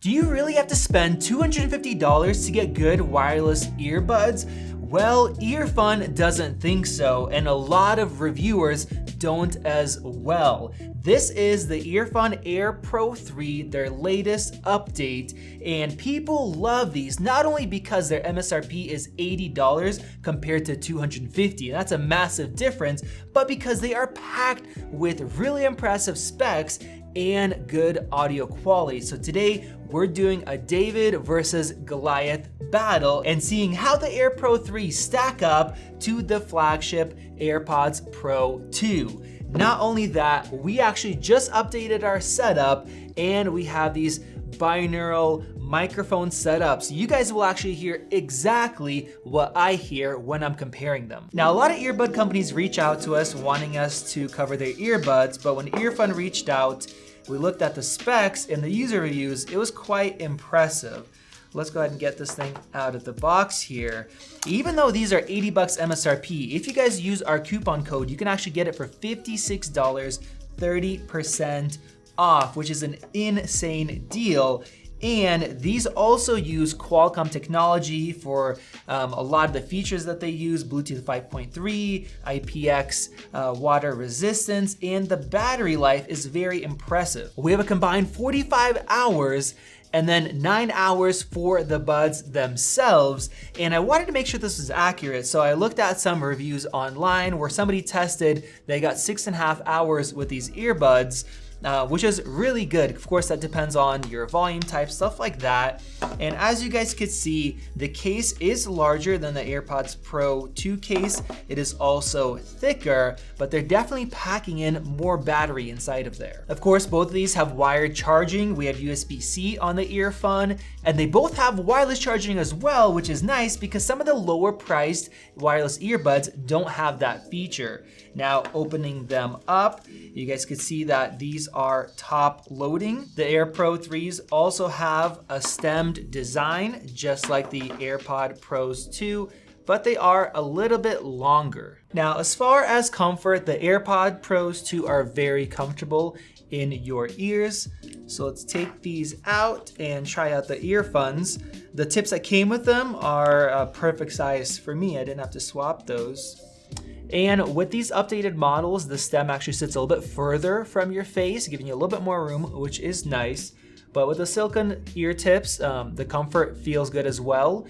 Do you really have to spend $250 to get good wireless earbuds? Well, EarFun doesn't think so, and a lot of reviewers don't as well. This is the EarFun Air Pro 3, their latest update, and people love these, not only because their MSRP is $80 compared to $250, and that's a massive difference, but because they are packed with really impressive specs and good audio quality. So today we're doing a David versus Goliath battle and seeing how the Air Pro 3 stack up to the flagship AirPods Pro 2. Not only that, we actually just updated our setup and we have these binaural microphone setups. So you guys will actually hear exactly what I hear when I'm comparing them. Now, a lot of earbud companies reach out to us wanting us to cover their earbuds, but when EarFun reached out, we looked at the specs and the user reviews, it was quite impressive. Let's go ahead and get this thing out of the box here. Even though these are $80 MSRP, if you guys use our coupon code, you can actually get it for $56, 30% off, which is an insane deal. And these also use Qualcomm technology for a lot of the features that they use, Bluetooth 5.3, IPX water resistance, and the battery life is very impressive. We have a combined 45 hours and then 9 hours for the buds themselves. And I wanted to make sure this was accurate, so I looked at some reviews online where somebody tested, they got 6.5 hours with these earbuds, which is really good. Of course, that depends on your volume type, stuff like that. And as you guys could see, the case is larger than the AirPods Pro 2 case. It is also thicker, but they're definitely packing in more battery inside of there. Of course, both of these have wired charging. We have USB-C on the EarFun, and they both have wireless charging as well, which is nice because some of the lower priced wireless earbuds don't have that feature. Now, opening them up, you guys can see that these are top loading. The Air Pro 3s also have a stemmed design, just like the AirPod Pros 2, but they are a little bit longer. Now, as far as comfort, the AirPod Pros 2 are very comfortable in your ears. So let's take these out and try out the EarFuns. The tips that came with them are a perfect size for me. I didn't have to swap those. And with these updated models, the stem actually sits a little bit further from your face, giving you a little bit more room, which is nice. But with the silicone ear tips, the comfort feels good as well.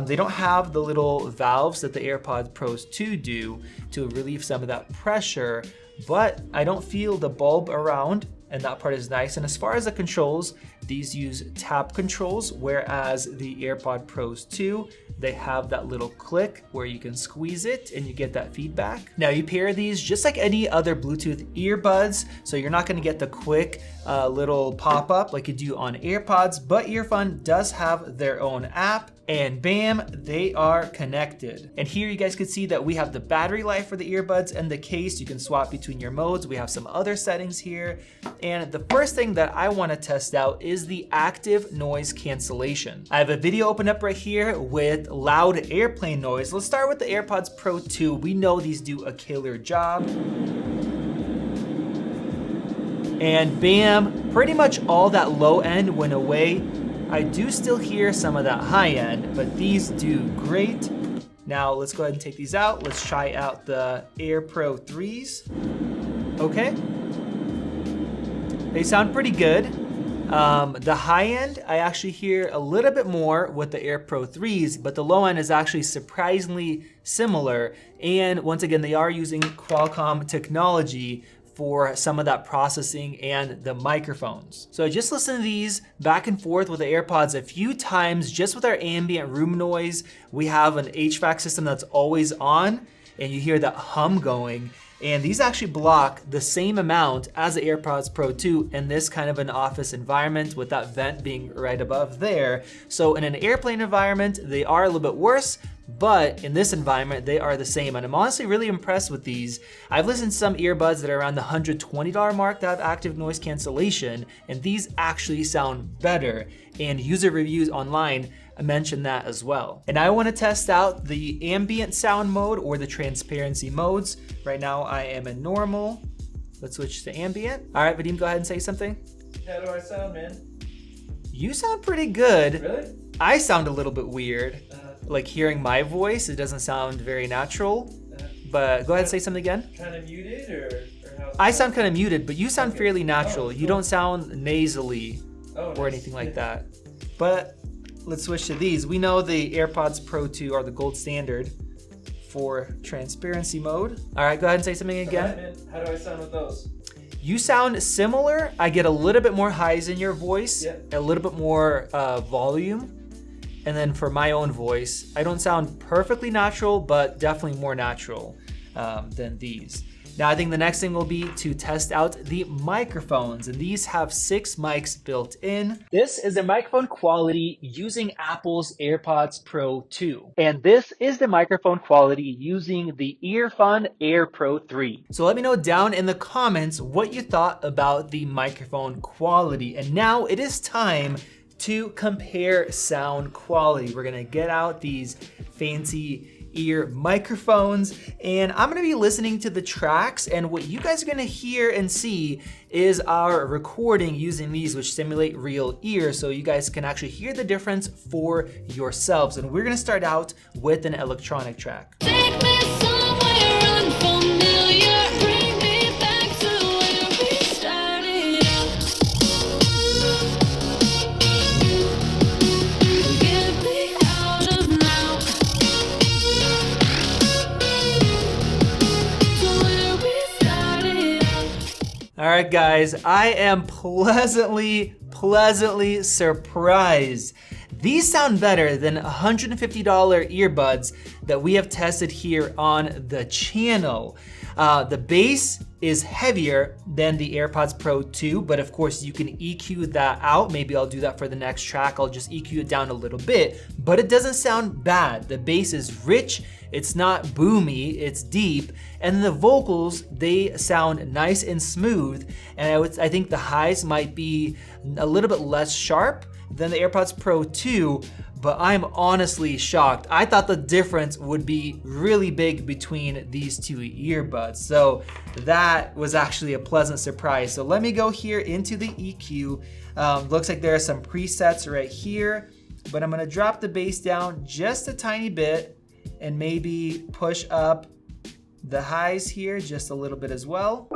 They don't have the little valves that the AirPods Pros 2 do to relieve some of that pressure, but I don't feel the bulb around, and that part is nice. And as far as the controls, these use tap controls, whereas the AirPod Pros 2, they have that little click where you can squeeze it and you get that feedback. Now, you pair these just like any other Bluetooth earbuds, so you're not gonna get the quick little pop-up like you do on AirPods, but EarFun does have their own app, and bam, they are connected. And here you guys can see that we have the battery life for the earbuds and the case. You can swap between your modes. We have some other settings here. And the first thing that I wanna test out is the active noise cancellation. I have a video open up right here with loud airplane noise. Let's start with the AirPods Pro 2. We know these do a killer job. And bam, pretty much all that low end went away. I do still hear some of that high end, but these do great. Now let's go ahead and take these out. Let's try out the Air Pro 3s. Okay. They sound pretty good. The high end, I actually hear a little bit more with the Air Pro 3s, but the low end is actually surprisingly similar. And once again, they are using Qualcomm technology for some of that processing and the microphones. So I just listened to these back and forth with the AirPods a few times, just with our ambient room noise. We have an HVAC system that's always on, and you hear that hum going. And these actually block the same amount as the AirPods Pro 2 in this kind of an office environment with that vent being right above there. So in an airplane environment, they are a little bit worse, but in this environment, they are the same. And I'm honestly really impressed with these. I've listened to some earbuds that are around the $120 mark that have active noise cancellation, and these actually sound better. And user reviews online mention that as well. And I want to test out the ambient sound mode or the transparency modes. Right now I am in normal. Let's switch to ambient. All right, Vadim, go ahead and say something. How do I sound, man? You sound pretty good. Really? I sound a little bit weird. Like hearing my voice, it doesn't sound very natural. But go ahead and say something again. Kind of muted or how's I sound kind of muted, but you sound fairly natural. Oh, You cool. don't sound nasally Oh, or nice. anything like that. But let's switch to these. We know the AirPods Pro 2 are the gold standard for transparency mode. All right, go ahead and say something again. Alright, man. How do I sound with those? You sound similar. I get a little bit more highs in your voice, Yeah. a little bit more volume. And then for my own voice, I don't sound perfectly natural, but definitely more natural than these. Now I think the next thing will be to test out the microphones, and these have 6 mics built in. This is the microphone quality using Apple's AirPods Pro 2. And this is the microphone quality using the EarFun Air Pro 3. So let me know down in the comments what you thought about the microphone quality. And now it is time to compare sound quality. We're gonna get out these fancy ear microphones, and I'm gonna be listening to the tracks, and what you guys are gonna hear and see is our recording using these, which simulate real ears, so you guys can actually hear the difference for yourselves. And we're gonna start out with an electronic track. Take me somewhere unfamiliar, bring me back to where we started out. Get me out of now. To where we started out. All right, guys, I am pleasantly surprised. These sound better than $150 earbuds that we have tested here on the channel. The bass is heavier than the AirPods Pro 2, but of course you can EQ that out. Maybe I'll do that for the next track. I'll just EQ it down a little bit, but it doesn't sound bad. The bass is rich, it's not boomy, it's deep, and the vocals, they sound nice and smooth. And I think the highs might be a little bit less sharp than the AirPods Pro 2, but I'm honestly shocked. I thought the difference would be really big between these two earbuds. So that was actually a pleasant surprise. So let me go here into the EQ. Looks like there are some presets right here, but I'm gonna drop the bass down just a tiny bit and maybe push up the highs here just a little bit as well.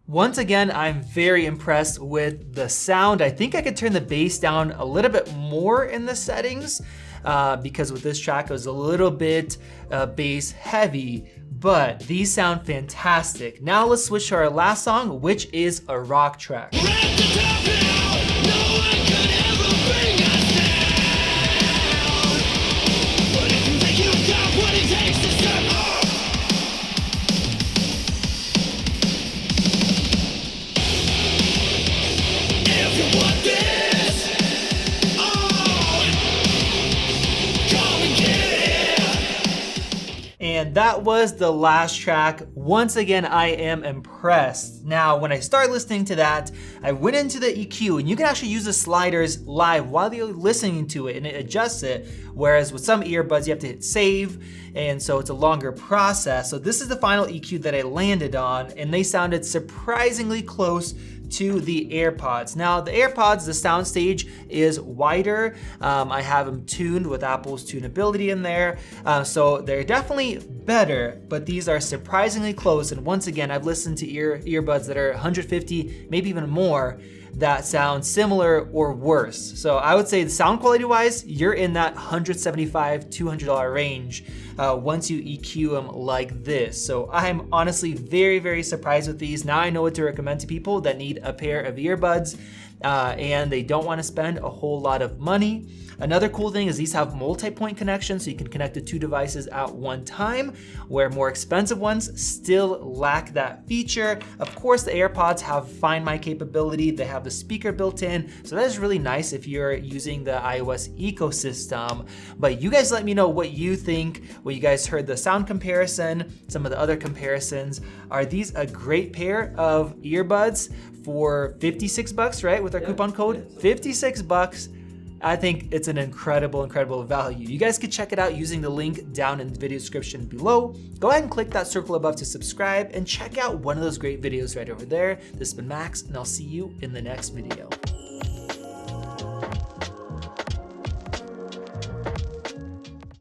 Once again, I'm very impressed with the sound. I think I could turn the bass down a little bit more in the settings because with this track it was a little bit bass heavy, but these sound fantastic. Now let's switch to our last song, which is a rock track. And that was the last track. Once again, I am impressed. Now, when I started listening to that, I went into the EQ, and you can actually use the sliders live while you're listening to it, and it adjusts it. Whereas with some earbuds, you have to hit save, and so it's a longer process. So this is the final EQ that I landed on, and they sounded surprisingly close to the AirPods. Now the AirPods, the soundstage is wider. I have them tuned with Apple's tunability in there. So they're definitely better, but these are surprisingly close. And once again, I've listened to earbuds that are 150, maybe even more. that sound similar or worse. So I would say the sound quality wise, you're in that $175, $200 range once you EQ them like this. So I'm honestly very, very surprised with these. Now I know what to recommend to people that need a pair of earbuds and they don't want to spend a whole lot of money. Another cool thing is these have multi-point connections, so you can connect the two devices at one time, where more expensive ones still lack that feature. Of course, the AirPods have Find My capability. They have the speaker built in, so that is really nice if you're using the iOS ecosystem. But you guys let me know what you think, what you guys heard the sound comparison, some of the other comparisons. Are these a great pair of earbuds for 56 bucks, right? With our coupon code, 56 bucks. I think it's an incredible, incredible value. You guys can check it out using the link down in the video description below. Go ahead and click that circle above to subscribe and check out one of those great videos right over there. This has been Max, and I'll see you in the next video.